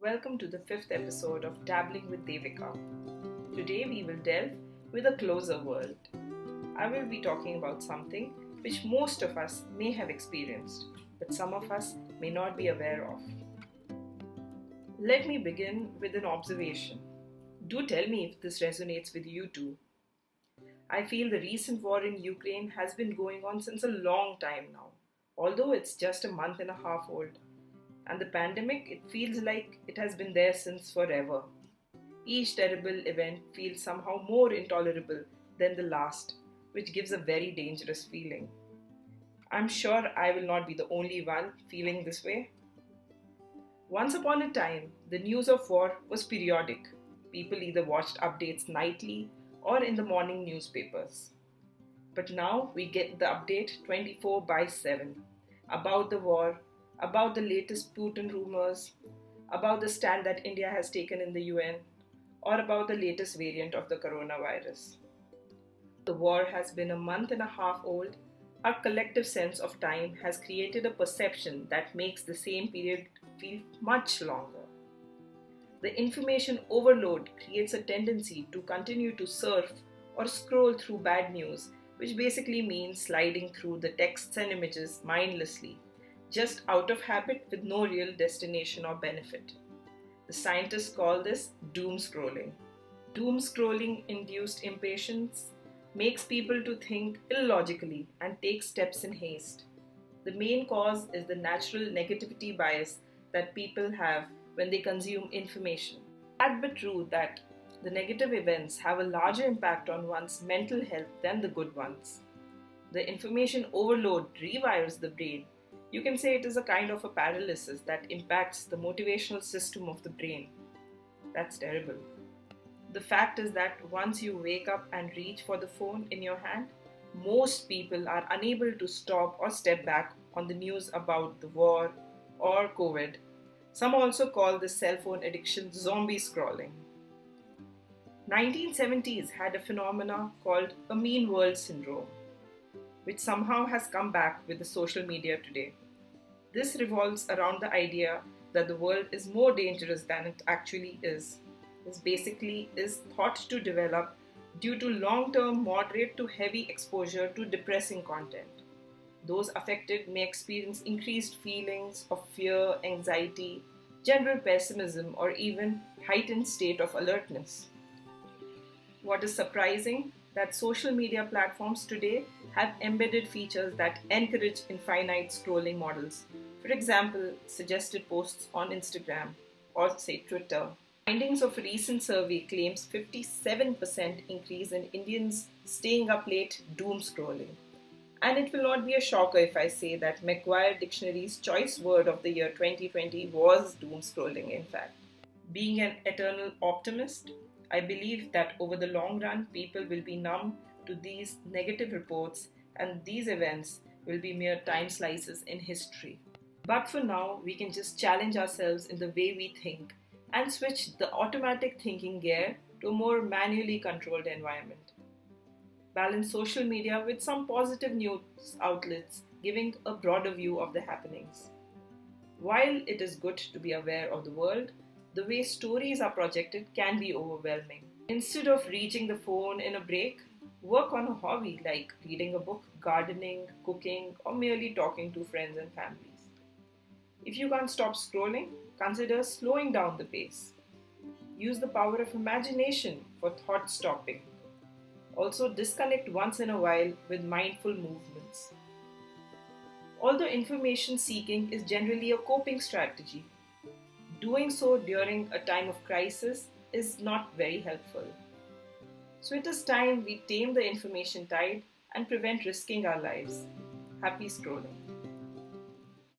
Welcome to the fifth episode of Dabbling with Devika. Today we will delve with a closer world. I will be talking about something which most of us may have experienced, but some of us may not be aware of. Let me begin with an observation. Do tell me if this resonates with you too. I feel the recent war in Ukraine has been going on since a long time now, although it's just a month and a half old. And the pandemic, it feels like it has been there since forever. Each terrible event feels somehow more intolerable than the last, which gives a very dangerous feeling. I'm sure I will not be the only one feeling this way. Once upon a time, the news of war was periodic. People either watched updates nightly or in the morning newspapers. But now we get the update 24 by 7 about the war, about the latest Putin rumors, about the stand that India has taken in the UN, or about the latest variant of the coronavirus. The war has been a month and a half old. Our collective sense of time has created a perception that makes the same period feel much longer. The information overload creates a tendency to continue to surf or scroll through bad news, which basically means sliding through the texts and images mindlessly, just out of habit with no real destination or benefit. The scientists call this doom-scrolling. Doom-scrolling induced impatience makes people to think illogically and take steps in haste. The main cause is the natural negativity bias that people have when they consume information. Sad but true that the negative events have a larger impact on one's mental health than the good ones. The information overload rewires the brain. You can say it is a kind of a paralysis that impacts the motivational system of the brain. That's terrible. The fact is that once you wake up and reach for the phone in your hand, most people are unable to stop or step back on the news about the war or COVID. Some also call this cell phone addiction zombie scrolling. 1970s had a phenomena called a mean world syndrome, which somehow has come back with the social media today. This revolves around the idea that the world is more dangerous than it actually is. This basically is thought to develop due to long-term moderate to heavy exposure to depressing content. Those affected may experience increased feelings of fear, anxiety, general pessimism, or even heightened state of alertness. What is surprising that social media platforms today have embedded features that encourage infinite scrolling models. For example, suggested posts on Instagram or say Twitter. Findings of a recent survey claims 57% increase in Indians staying up late doom scrolling. And it will not be a shocker if I say that Macquarie Dictionary's choice word of the year 2020 was doom scrolling, in fact. Being an eternal optimist, I believe that over the long run, people will be numb to these negative reports and these events will be mere time slices in history. But for now, we can just challenge ourselves in the way we think and switch the automatic thinking gear to a more manually controlled environment. Balance social media with some positive news outlets giving a broader view of the happenings. While it is good to be aware of the world, the way stories are projected can be overwhelming. Instead of reaching the phone in a break, work on a hobby like reading a book, gardening, cooking, or merely talking to friends and families. If you can't stop scrolling, consider slowing down the pace. Use the power of imagination for thought stopping. Also, disconnect once in a while with mindful movements. Although information seeking is generally a coping strategy, doing so during a time of crisis is not very helpful. So it is time we tame the information tide and prevent risking our lives. Happy scrolling.